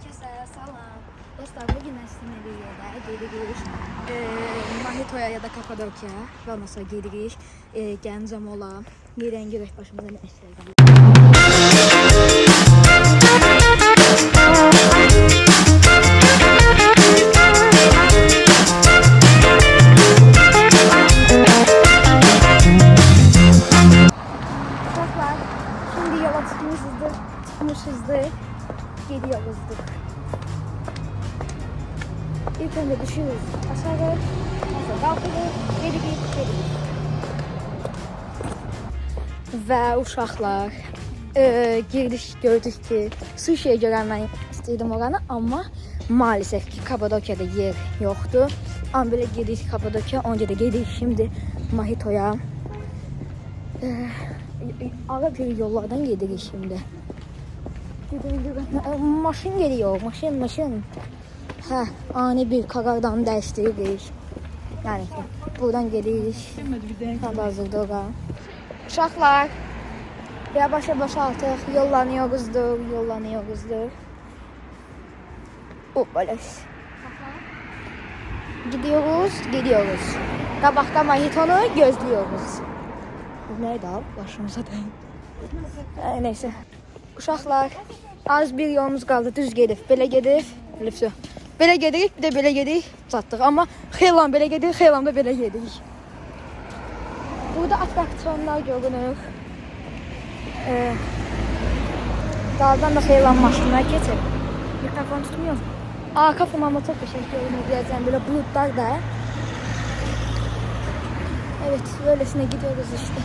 Herkese selam. Dostlar bugün sizinle videoda gelirik Mahitoya ya da Kapadokya ve ondan sonra gelirik Gəncəmola. Yerən görək başımıza nə işlər gəlir. Uşaqlar, şimdi yola çıxmışızdır, gediyoruzdur. İlk önce düşüyoruz aşağı, sonra kalkıyoruz, gerilik. Ve uşaqlar, girdik, gördük ki sushi'ye görənmək istəyirdim oranı, amma maalesef ki Kapadokya'da yer yoktu. Ama böyle girdik Kapadokya, onca da girdik şimdi Mahito'ya. Ara bir yollardan gidirik şimdi. Maşın geliyor, maşın. Hə, ani bir karardan değiştiririk. Yani buradan gelirik. Hazırda ora. Uşaqlar, yavaş artıq yollanıyoruzdur. Böyle. Gidiyoruz. Qabaqda Mahitonu gözlüyoruz. Nerede abi? Başımıza dayın. Neyse. Uşaqlar, az bir yolumuz qaldı. Düz gedib. Belə gedib. Belə gedirik, bir də belə gedirik. Çatdıq. Amma xeylan belə gedirik, xeylan da belə gedirik. Burada attraksionlar görünür. Dağdan da xeylan maşınlar keçir. Mikrofon tutmuyor. Kafama çok bir şey görünür. Birazdan böyle bulutlar da. Evet, böylesine gidiyoruz işte.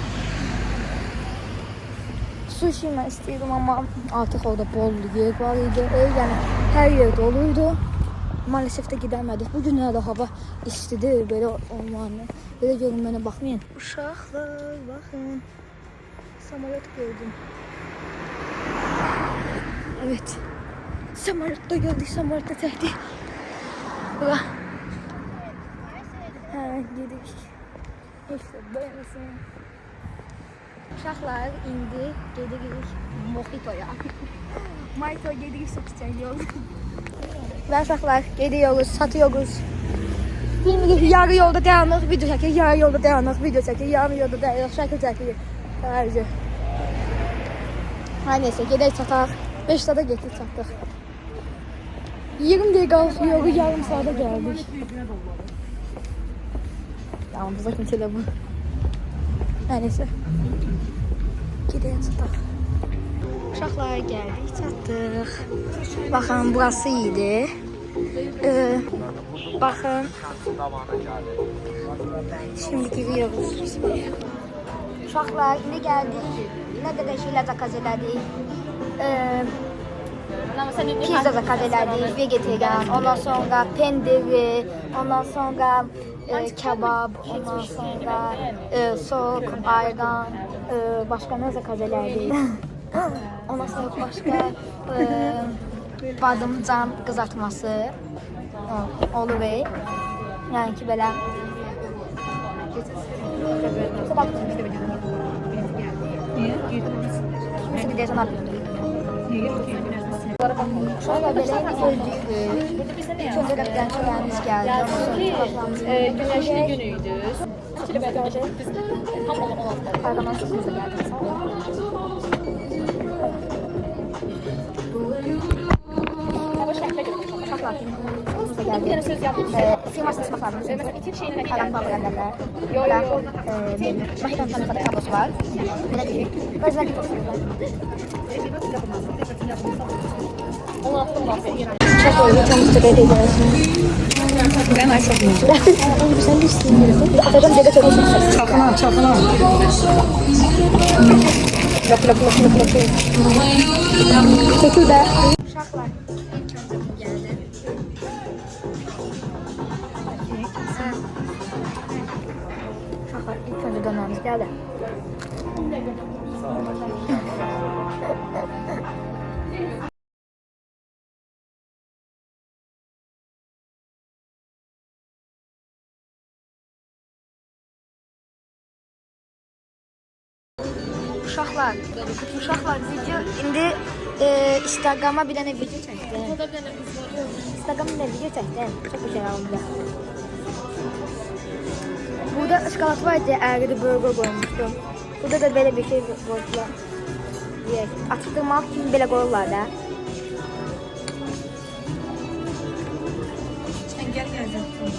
Sushi ben istedim ama artık orada bol yer var idi. Yani her yer doluydu. Maalesef de gidemedik. Bugünlerde hava istidir, böyle olmanı. Böyle görünmene bakmayın. Uşaqlar, bakın. Samolot gördüm. Evet. Samolot'ta gördük, Samolot'ta çəkdik. Bura. Gidik. İşte böylesin. Uşaqlar indi gedirik Mojito'ya. Mahito gedirik satacaq yol. Və uşaqlar gediyoruz, satıyoruz. Bilmirik, yarı yolda dayanıq, video çəkir, yarı yolda dayanıq, video çəkir, yarı yolda dayanıq, şəkil çəkir. Hərci. Her neyse, gedək çataq. 5 saata getdik çatdıq. 20 dəqiqə yolu yarım saata gəldik. Tamam, bu zaten telefon. Her neyse. Gidelim çataq. Uşaqlar geldik, çatdıq. Baxın, burası idi. Baxın. Şimdi giriyoruz. Uşaqlar, indi geldik. Ne qədər şeyler zakaz elədik. Pizza zakaz elədik, vegetarian, ondan sonra pendiri, ondan sonra kebab, ondan sonra soğuk, ayran, başka ne zakaz elədik? Ondan sonra başka badımcan kızartması olur bey. Yani ki böyle Kimisi bir de sana atıyordu. Şöyle böyle öldük. İlk önce rapten çöğenimiz geldi. Güneşli günüydü. Arkadan sesimize geldi. Uşaqlar, sesimize geldi. Bir söz yapdım. Simasını sınıflarımız. Mesela itin şeyine Kalan bağlı yerlerler. Mahidon tanıkada kablosu var. Böyle değil. Gözler bir tostu. onu attım bahsediyorum. Çok oyunu tanıştık edeceğiz. Ben ay çok mutluyum. Sen de istiyorsun. Atacağım cebe çok olsun. Çakına. Lok. Çekil be. Uşaqlar. Uşaqlar ilk önce dönmemiz geldi. Uşaqlar video indi Instagrama bir dənə video çəkdim. Ortada bir dənə qız var. Instagram'da video çəkdim. Çox bir şey aldım. Burada ıskalat var diye əridə burger qoymuşdum. Burada da böyle bir şey qoydular. Atıştırmaq kimi belə qoyurlar da. Sən gəl gələcəksən.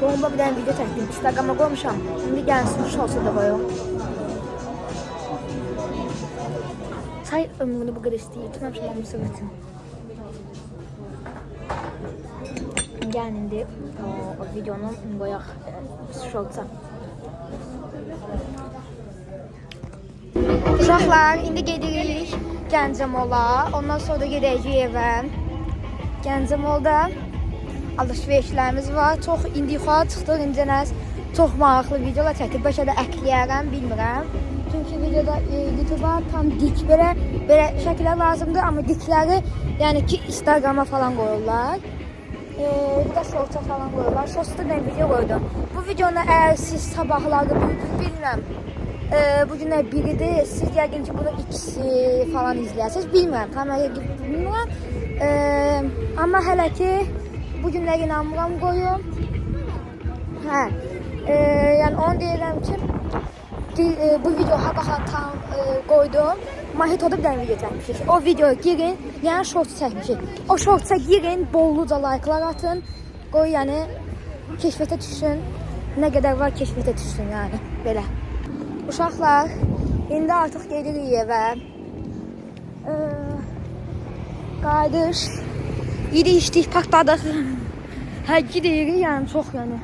Bomba bir dənə video çəkdim. Instagram'a qoymuşam. İndi gəlsin şolsa da qoyum. Say ömrünü bu qədər istəyir. Tutmamışım onu sıvırtın. Gəlin indi o videonu qoyaq şolsa. Uşaqlar, indi gedirik Gəncəmola. Ondan sonra gedəcəyik evə. Gəncəmolda alışverişlərimiz var. Çox indi yuxarı çıxdıq, incənəz. Çox maraqlı videolar çəkib. Bəlkə də əkləyərəm, bilmirəm. Çünki videoda YouTube'a tam dik belə şəkillər lazımdır, amma dikləri yəni ki Instagram'a falan qoyurlar. Bir də shortsa falan qoyurlar. Shortsda mən video qoydum. Bu videonu əgər siz sabahlarda bilmirəm. Bu günlər biridir. Siz yəqin ki bunu ikisi falan izləyəsiniz. Bilmirəm, tam bilmirəm. Amma hələ ki bu günlər inanmıram qoyum. Hə. Yəni onu deyirəm ki bu video haqqında tam qoydum. Mahitoda bir dənə video çəkmişik. O videoya girin, yəni shorts çəkmişik. O shortsa girin, bolluca like'lar atın. Qoy yəni keşfətə düşsün. Nə qədər var keşfətə düşsün yəni belə. Uşaqlar, indi artıq gedirik evə. Qardaş, yedi içdik, partladıq. Hə, gidirik yəni çox yəni.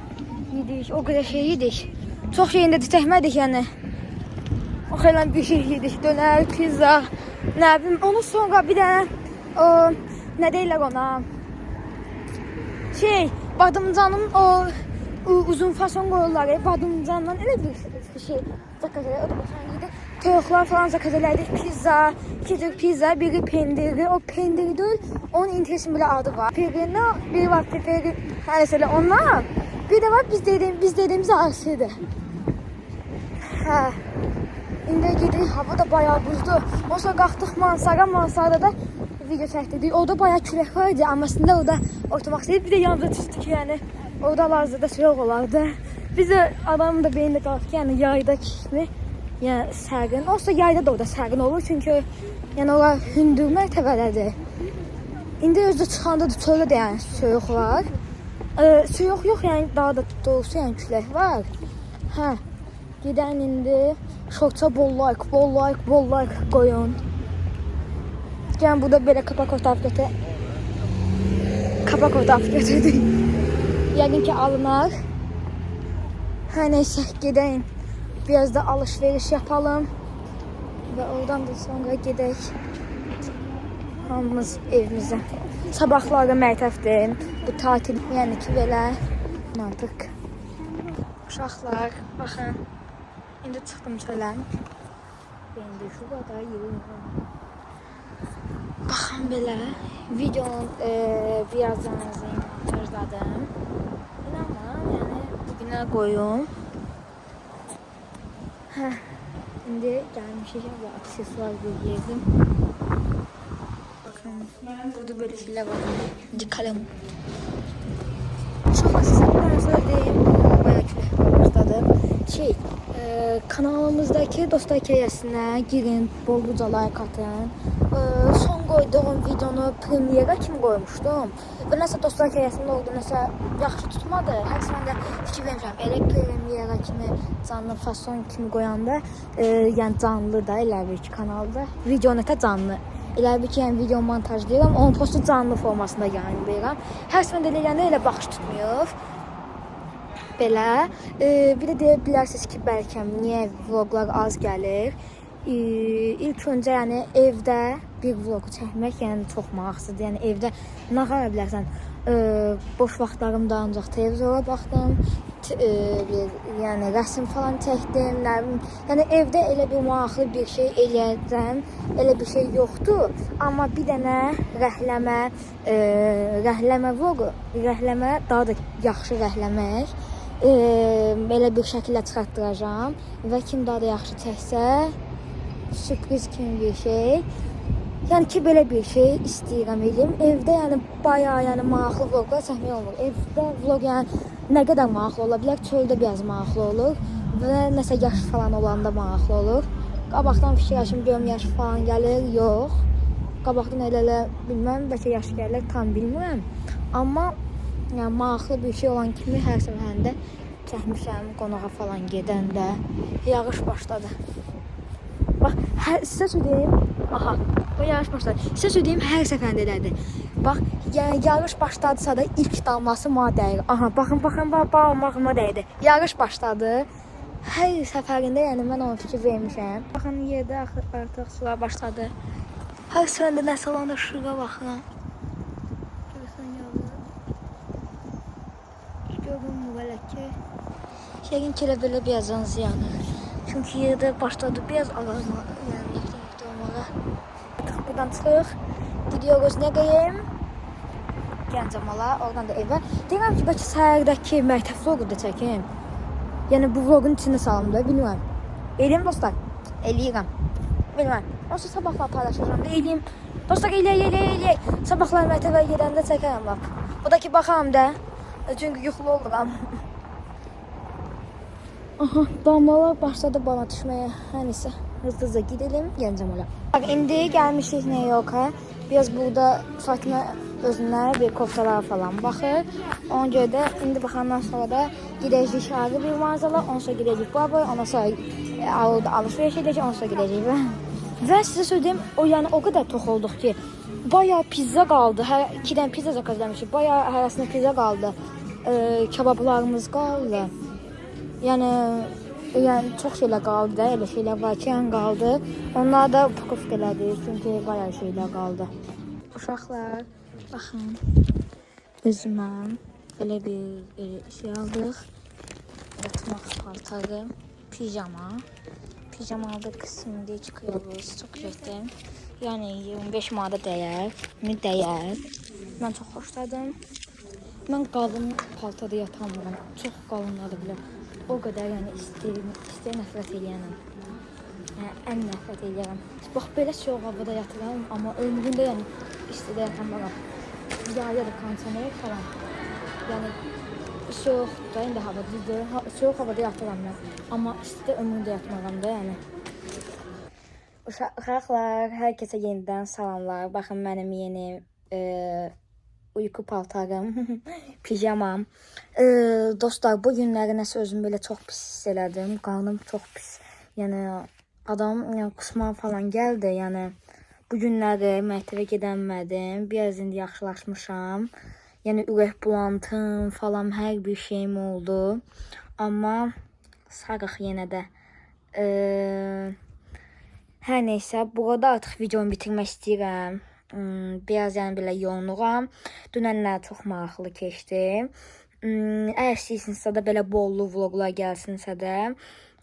Yedik, o qədər şey yedik. Çox şeyində də çəkmədik yəni. O xeylan bir şey yedik, dönər, pizza, nə bilim. Onun sonra bir də nə deyirlər ona? Badımcanın o uzun fason qoyurlar. Badımcandan elə bir şey zakaz elədik. O da başan yedik. Toyuqlar falan zakaz elədik. Pizza, iki cür pizza, biri pendirli. O pendirli deyil, onun interesin belə adı var. Biri var peperi, hər nəsələ ondan. Bir də var biz dediyimiz arasıdır. Hə. İndi gedirik, hava da bayağı buzdur. Ondan sonra qalxdıq Mansarda da video çəkdirdik. Orada bayağı külək var idi, amma əslində orada oturmaq istəyib. Bir də yanımıza düşdük yəni. Orada lazırda soyuq olardı. Biz də adamın da beynində qalxdıq, yəni yayda kimi, yəni sərgin. Olsa yayda da orada sərgin olur, çünki yəni onlar hündür mərtəbələdir. İndi özdə çıxanda da çöldə də yəni soyuq var. Soyuq yox, yəni daha da doğrusu yəni külək var. Hə. Gedən indi şortsa bol like qoyun. Yəni burada belə kapak otaf götürdük. Yəqin ki alınar. Hə neysə gedəyim. Biraz da alışveriş yapalım. Və oradan da sonra gedək. Hamımız evimizə. Sabahlarda mərtəfdir. Bu tatil yəni ki belə artıq. Uşaqlar, baxın. İndi çıxdım çölə. İndi şu qədər yığın. Baxın belə. Videonun birazdan montajladım. İnanmıram, yəni bugünə qoyum. Hə. İndi gəlmişik və aksesuar görüyorum. Bakın, burada böyle şeyler var. Çıkalım. Çok size bir söyleyeyim. Bayağı külək başladı. Kanalımızdaki dostlar hikayesine girin, bolluca like atın. Son koyduğum videonu premiere kimi koymuştum. Və nəsə dostlar hikayesinde oldu, nəsə yaxşı tutmadı. Hər səndə fikir vermişəm. Elə premiere kimi, canlı fason kimi qoyanda, yəni canlı da elə bir ki kanalda. Video nətə canlı. Elə bir ki, yəni video montajlayıram, onun postu canlı formasında yayınlayıram. Hər səndə elə baxış tutmuyor. Belə. Bir də deyə bilərsiniz ki, bəlkə niyə vloglar az gəlir. İlk öncə yəni evdə bir vlogu çəkmək yəni çox maraqsızdır. Yəni evdə nə qara bilərsən? Boş vaxtlarımda ancaq televizora baxdım. Yəni rəsm falan çəkdim. Yəni evdə elə bir maraqlı bir şey eləyəcəm. Elə bir şey yoxdur. Amma bir dənə rəhləmə vlogu, rəhləmə daha da yaxşı rəhləmək. Belə bir şəkildə çıxartdıracağam və kim daha da yaxşı çəksə sürpriz kimi bir şey. Yəni ki, belə bir şey istəyirəm edim. Evdə yəni bayağı yəni maraqlı vloqlar çəkmək olmur. Evdə vloq yəni nə qədər maraqlı ola bilər, çöldə biraz maraqlı olur və nəsə yaş falan olanda maraqlı olur. Qabaqdan fikirləşim görüm yaş falan gəlir, yox. Qabaqdan elə bilməm, bəlkə yaş gəlir, tam bilmirəm. Amma yəni maraqlı bir şey olan kimi hər səfərində çəkmişəm qonağa falan gedəndə. Yağış başladı. Bax, sizə söyləyim. Aha, bu yağış başladı. Sizə söyləyim, hər səfərində elədi. Bax, yəni yağış başladısa da ilk damlası mənə dəyir. Aha, baxın, bağıma dəydi. Yağış başladı. Hər səfərində yəni mən ona fikir vermişəm. Baxın, yerdə artıq sular başladı. Hər səfərində nəsə olanda şığa baxın. Görürsən yağır. Görünmür belə ki. Yəqin ki, belə birazdan ziyanı. Çünki yerdə başladı biraz ağarma, yəni nefte olmağa. Artıq buradan çıxıq, gidiyoruz nəqəyim? Gəncəmala, oradan da evə. Deyirəm ki, bəlkə səhərdəki məktəb vlogu da çəkim. Yəni bu vlogun içində salım da, bilmirəm. Eləyim dostlar, eləyirəm. Bilmirəm, onsuz sabahlar paylaşacağım da, eləyim. Dostlar, eləyək. Sabahlar məktəbə gedəndə çəkərəm lap. Bu da ki, baxam da, çünki yuxulu oluram. Aha, damlalar başladı bana düşməyə. Hər nəsə, hızlıca gidelim, Gəncəmala. İndi gəlmişik New York'a. Biraz burada Fatma özünə bir koftalar falan baxır. Ona görə də indi baxandan sonra da gidəcəyik ayrı bir mağazala, ondan sonra gidəcəyik Baba, ondan sonra alışveriş edəcəyik, ondan sonra gidəcəyik. Və sizə söyləyim, o qədər tox olduq ki, bayağı pizza qaldı. Hər 2 dənə pizza zakaz eləmişik. Bayağı hərəsində pizza qaldı. Kebablarımız qaldı. Yəni çox şeylər qaldı da, elə şeylər var ki, qaldı. Onlar da pukuf elədi, çünki bayağı şeylər qaldı. Uşaqlar, baxın, özümə belə bir şey aldıq. Yatmaq paltarı, pijama. Pijama aldıq, şimdi çıxıyoruz, çox güzeldir. Yəni 25 manata dəyər, dəyər. Mən çox xoşladım. Mən qalın paltada yatamıram, çox qalınladı bile. O qədər yəni istəyə nəfrət eləyənəm. Yəni ən nəfrət eləyərəm. Bax belə soyuq havada yatıram, amma ömrümdə yəni istidə yatamıram. Yaya da kondisioner falan. Yəni soyuqda indi hava düzdür. Soyuq havada yatıram mən. Amma istidə ömrümdə yatmaram da yəni. Uşaqlar, hər kəsə yenidən salamlar. Baxın mənim yeni uyku paltarım, pijamam. Dostlar, bu günləri nəsə özüm belə çox pis hiss elədim. Qarnım çox pis. Yəni adam qusma falan gəldi. Yəni bu günləri məktəbə gedəmədim. Biraz indi yaxşılaşmışam. Yəni ürək bulantım falan hər bir şeyim oldu. Amma sağıq yenə də. Hər neysə, burada artıq videomu bitirmək istəyirəm. Biraz yəni belə yoğunluğam. Dünənlər çox maraqlı keçdi. Əgər istəyirsinizsə də belə bollu vloqlar gəlsinsə də,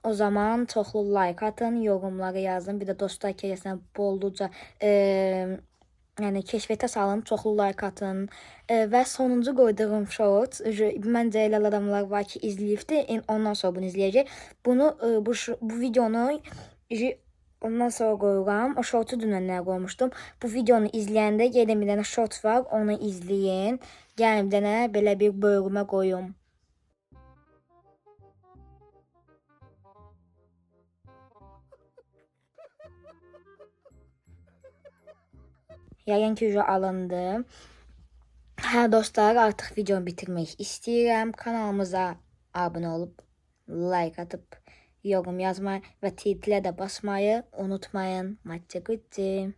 o zaman çoxlu like atın, yorumlara yazın. Bir də dostlar gəlsən bolluca yəni keşfətə salın, çoxlu like atın. Və sonuncu qoyduğum short, məncə elə adamlar var ki, izləyibdi, ondan sonra bunu izləyəcək. Bu videonu ondan sonra qoyuram. O shortu dünənlər qoymuşdum. Bu videonu izləyəndə gəlin bir dənə short var, onu izləyin. Gəlin bir dənə belə bir bölümə qoyum. Yəqin ki, alındı. Hə dostlar, artıq videonu bitirmək istəyirəm. Kanalımıza abunə olub, like atıp, yorum yazmayı və titlə də basmayı unutmayın. Matça Gucci.